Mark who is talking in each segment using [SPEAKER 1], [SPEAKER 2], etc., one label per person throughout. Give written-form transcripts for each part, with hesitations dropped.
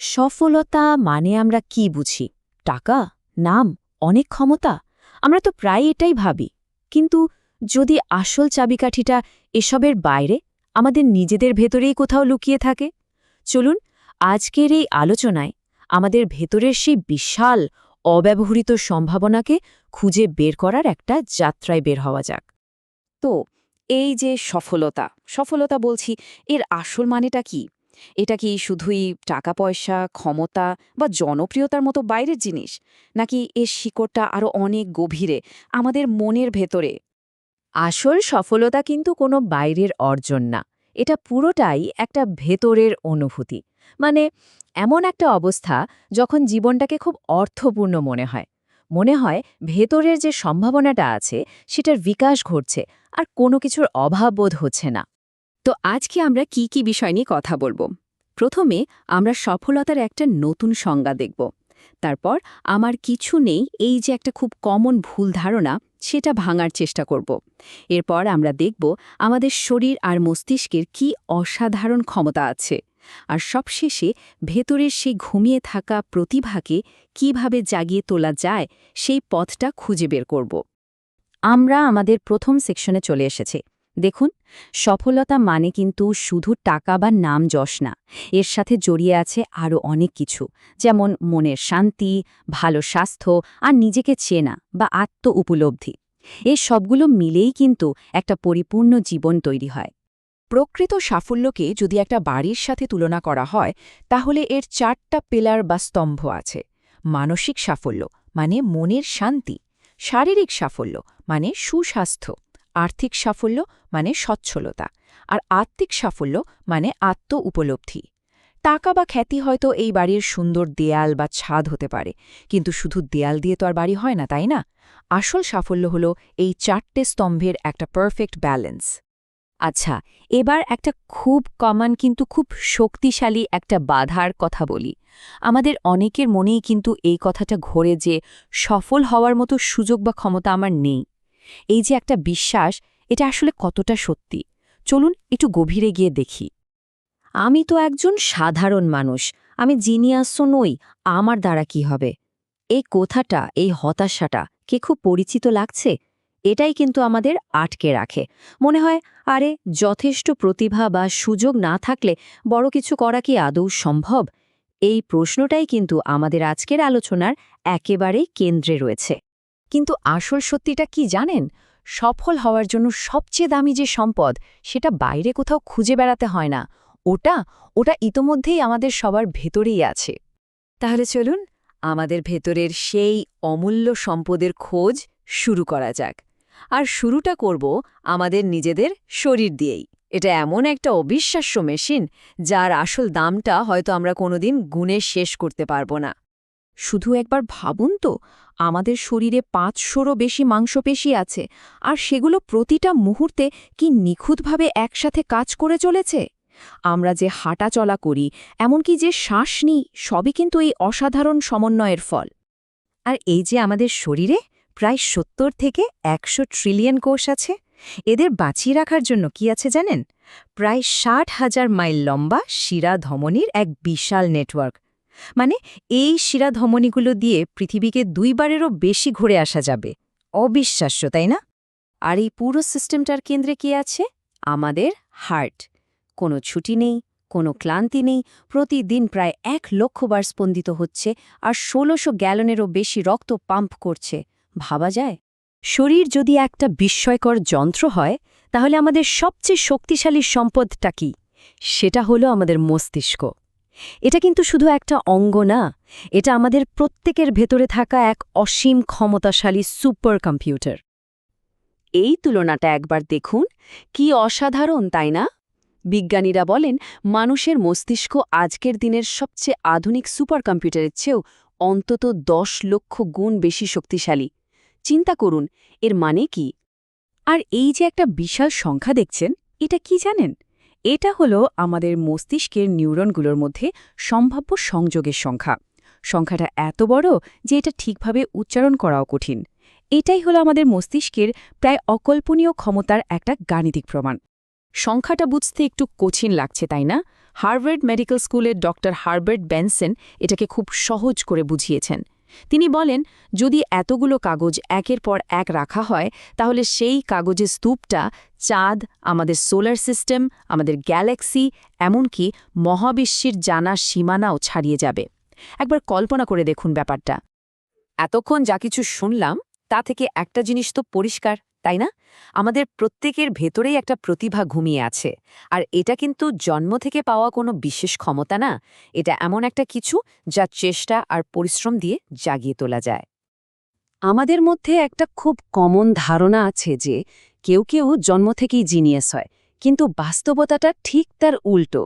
[SPEAKER 1] সফলতা মানে আমরা কি বুঝি? টাকা? নাম? অনেক ক্ষমতা? আমরা তো প্রায় এটাই ভাবি। কিন্তু যদি আসল চাবিকাঠিটা এসবের বাইরে, আমাদের নিজেদের ভেতরেই কোথাও লুকিয়ে থাকে? চলুন আজকের এই আলোচনায় আমাদের ভেতরের সেই বিশাল অব্যবহৃত সম্ভাবনাকে খুঁজে বের করার একটা যাত্রায় বের হওয়া যাক।
[SPEAKER 2] তো এই যে সফলতা বলছি, এর আসল মানেটা কি? এটা কি শুধুই টাকা পয়সা, ক্ষমতা বা জনপ্রিয়তার মতো বাইরের জিনিস? নাকি এর শিকড়টা আরো অনেক গভীরে, আমাদের মনের ভেতরে?
[SPEAKER 1] আসল সফলতা কিন্তু কোনো বাইরের অর্জন না, এটা পুরোটাই একটা ভেতরের অনুভূতি। মানে এমন একটা অবস্থা যখন জীবনটাকে খুব অর্থপূর্ণ মনে হয় ভেতরের যে সম্ভাবনাটা আছে সেটার বিকাশ ঘটছে, আর কোনো কিছুর অভাব বোধ হচ্ছে না।
[SPEAKER 2] তো আজকে আমরা কি কি বিষয় নিয়ে কথা বলবো? প্রথমে আমরা সফলতার একটা নতুন সংজ্ঞা দেখব। তারপর আমার কিছু নেই, এই যে একটা খুব কমন ভুল ধারণা, সেটা ভাঙার চেষ্টা করব। এরপর আমরা দেখব আমাদের শরীর আর মস্তিষ্কের কি অসাধারণ ক্ষমতা আছে। আর সবশেষে ভেতরের সেই ঘুমিয়ে থাকা প্রতিভাকে কিভাবে জাগিয়ে তোলা যায়, সেই পথটা খুঁজে বের করব।
[SPEAKER 1] আমরা আমাদের প্রথম সেকশনে চলে এসেছি। দেখুন, সফলতা মানে কিন্তু শুধু টাকা বা নাম যশ না, এর সাথে জড়িয়ে আছে আরও অনেক কিছু, যেমন মনের শান্তি, ভালো স্বাস্থ্য আর নিজেকে চেনা বা আত্ম উপলব্ধি। এই সবগুলো মিলেই কিন্তু একটা পরিপূর্ণ জীবন তৈরি হয়।
[SPEAKER 2] প্রকৃত সাফল্যকে যদি একটা বাড়ির সাথে তুলনা করা হয়, তাহলে এর 4টা পিলার বা স্তম্ভ আছে। মানসিক সাফল্য মানে মনের শান্তি, শারীরিক সাফল্য মানে সুস্বাস্থ্য, আর্থিক সাফল্য মানে সচ্ছলতা, আর আত্মিক সাফল্য মানে আত্ম উপলব্ধি। টাকা বা খ্যাতি হয়তো এই বাড়ির সুন্দর দেয়াল বা ছাদ হতে পারে, কিন্তু শুধু দেয়াল দিয়ে তো আর বাড়ি হয় না, তাই না? আসল সাফল্য হলো এই 4টে স্তম্ভের একটা পারফেক্ট ব্যালেন্স।
[SPEAKER 1] আচ্ছা, এবার একটা খুব কমন কিন্তু খুব শক্তিশালী একটা বাধার কথা বলি। আমাদের অনেকের মনেই কিন্তু এই কথাটা ঘোরে যে সফল হওয়ার মতো সুযোগ বা ক্ষমতা আমার নেই। এই যে একটা বিশ্বাস, এটা আসলে কতটা সত্যি? চলুন একটু গভীরে গিয়ে দেখি। আমি তো একজন সাধারণ মানুষ, আমি জিনিয়াসও নই, আমার দ্বারা কি হবে? এই কথাটা, এই হতাশাটা কি খুব পরিচিত লাগছে? এটাই কিন্তু আমাদের আটকে রাখে। মনে হয়, আরে যথেষ্ট প্রতিভা বা সুযোগ না থাকলে বড় কিছু করা কি আদৌ সম্ভব? এই প্রশ্নটাই কিন্তু আমাদের আজকের আলোচনার একেবারেই কেন্দ্রে রয়েছে।
[SPEAKER 2] কিন্তু আসল সত্যিটা কি জানেন? সফল হওয়ার জন্য সবচেয়ে দামি যে সম্পদ, সেটা বাইরে কোথাও খুঁজে বেড়াতে হয় না। ওটা ওটা ইতোমধ্যেই আমাদের সবার ভেতরেই আছে। তাহলে চলুন আমাদের ভেতরের সেই অমূল্য সম্পদের খোঁজ শুরু করা যাক। আর শুরুটা করব আমাদের নিজেদের শরীর দিয়েই। এটা এমন একটা অবিশ্বাস্য মেশিন, যার আসল দামটা হয়তো আমরা কোনোদিন গুণে শেষ করতে পারবো না। শুধু একবার ভাবুন তো, আমাদের শরীরে 500রও বেশি মাংসপেশি আছে, আর সেগুলো প্রতিটা মুহূর্তে কি নিখুঁতভাবে একসাথে কাজ করে চলেছে। আমরা যে হাঁটা চলা করি, এমনকি যে শ্বাস নিই, সবই কিন্তু এই অসাধারণ সমন্বয়ের ফল। আর এই যে আমাদের শরীরে প্রায় 70 থেকে 100 ট্রিলিয়ন কোষ আছে, এদের বাঁচিয়ে রাখার জন্য কি আছে জানেন? প্রায় 60,000 মাইল লম্বা শিরা ধমনির এক বিশাল নেটওয়ার্ক। মানে এই শিরা ধমনীগুলো দিয়ে পৃথিবীকে 2 বারেরও বেশি ঘুরে আসা যাবে। অবিশ্বাস্য, তাই না? আর এই পুরো সিস্টেমটার কেন্দ্রে কি আছে? আমাদের হার্ট। কোনো ছুটি নেই, কোনো ক্লান্তি নেই, প্রতিদিন প্রায় 1,00,000 বার স্পন্দিত হচ্ছে, আর 1600 গ্যালনেরও বেশি রক্ত পাম্প করছে। ভাবা যায়?
[SPEAKER 1] শরীর যদি একটা বিস্ময়কর যন্ত্র হয়, তাহলে আমাদের সবচেয়ে শক্তিশালী সম্পদটা কি? সেটা হলো আমাদের মস্তিষ্ক। এটা কিন্তু শুধু একটা অঙ্গ না, এটা আমাদের প্রত্যেকের ভেতরে থাকা এক অসীম ক্ষমতাশালী সুপার কম্পিউটার।
[SPEAKER 2] এই তুলনাটা একবার দেখুন, কি অসাধারণ, তাই না? বিজ্ঞানীরা বলেন, মানুষের মস্তিষ্ক আজকের দিনের সবচেয়ে আধুনিক সুপার কম্পিউটারের চেয়েও অন্তত 10 লক্ষ গুণ বেশি শক্তিশালী। চিন্তা করুন, এর মানে কি? আর এই যে একটা বিশাল সংখ্যা দেখছেন, এটা কি জানেন? এটা হলো আমাদের মস্তিষ্কের নিউরনগুলোর মধ্যে সম্ভাব্য সংযোগের সংখ্যা। সংখ্যাটা এত বড় যে এটা ঠিকভাবে উচ্চারণ করাও কঠিন। এটাই হলো আমাদের মস্তিষ্কের প্রায় অকল্পনীয় ক্ষমতার একটা গাণিতিক প্রমাণ। সংখ্যাটা বুঝতে একটু কঠিন লাগছে, তাই না?
[SPEAKER 1] হার্ভার্ড মেডিকেল স্কুলের ডক্টর হার্বার্ট বেনসন এটাকে খুব সহজ করে বুঝিয়েছেন। তিনি বলেন, যদি এতগুলো কাগজ একের পর এক রাখা হয় তাহলে সেই কাগজের স্তূপটা চাঁদ, আমাদের সোলার সিস্টেম, আমাদের গ্যালাক্সি, এমনকি মহাবিশ্বের জানার সীমানাও ছাড়িয়ে যাবে। একবার কল্পনা করে দেখুন ব্যাপারটা।
[SPEAKER 2] এতক্ষণ যা কিছু শুনলাম তা থেকে একটা জিনিস তো পরিষ্কার, তাই না? আমাদের প্রত্যেকের ভেতরেই একটা প্রতিভা ঘুমিয়ে আছে। আর এটা কিন্তু জন্ম থেকে পাওয়া কোনো বিশেষ ক্ষমতা না, এটা এমন একটা কিছু যা চেষ্টা আর পরিশ্রম দিয়ে জাগিয়ে তোলা যায়।
[SPEAKER 3] আমাদের মধ্যে একটা খুব কমন ধারণা আছে যে কেউ কেউ জন্ম থেকেই জিনিয়াস হয়, কিন্তু বাস্তবতাটা ঠিক তার উল্টো।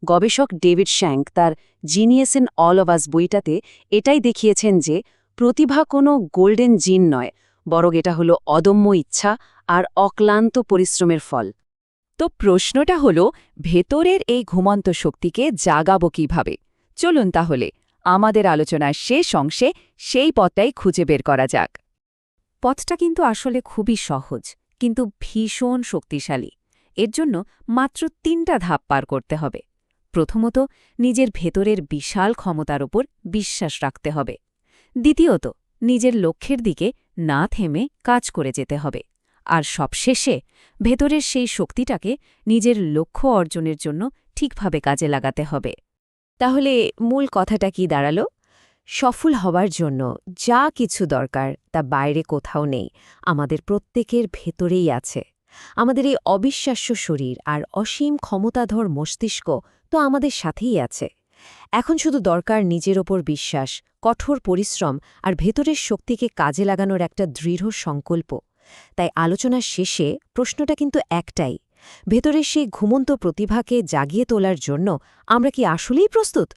[SPEAKER 3] গবেষক ডেভিড শ্যাঙ্ক তার genius in all of us বইটাতে এটাই দেখিয়েছেন যে প্রতিভা কোনো গোল্ডেন জিন নয়, বরং এটা হলো অদম্য ইচ্ছা আর অক্লান্ত পরিশ্রমের ফল।
[SPEAKER 1] তো প্রশ্নটা হলো, ভেতরের এই ঘুমন্ত শক্তিকে জাগাবো কিভাবে? চলুন তাহলে আমাদের আলোচনার শেষ অংশে সেই পথটাই খুঁজে বের করা যাক। পথটা কিন্তু আসলে খুবই সহজ, কিন্তু ভীষণ শক্তিশালী। এর জন্য মাত্র ৩টা ধাপ পার করতে হবে। প্রথমত, নিজের ভেতরের বিশাল ক্ষমতার ওপর বিশ্বাস রাখতে হবে। দ্বিতীয়ত, নিজের লক্ষ্যের দিকে না থেমে কাজ করে যেতে হবে। আর সবশেষে, ভেতরের সেই শক্তিটাকে নিজের লক্ষ্য অর্জনের জন্য ঠিকভাবে কাজে লাগাতে হবে।
[SPEAKER 2] তাহলে মূল কথাটা কি দাঁড়ালো? সফল হবার জন্য যা কিছু দরকার তা বাইরে কোথাও নেই, আমাদের প্রত্যেকের ভেতরেই আছে। আমাদের এই অবিশ্বাস্য শরীর আর অসীম ক্ষমতাধর মস্তিষ্ক তো আমাদের সাথেই আছে। এখন শুধু দরকার নিজের ওপর বিশ্বাস, কঠোর পরিশ্রম আর ভেতরের শক্তিকে কাজে লাগানোর একটা দৃঢ় সংকল্প। তাই আলোচনার শেষে প্রশ্নটা কিন্তু একটাই, ভেতরের সেই ঘুমন্ত প্রতিভাকে জাগিয়ে তোলার জন্য আমরা কি আসলেই প্রস্তুত?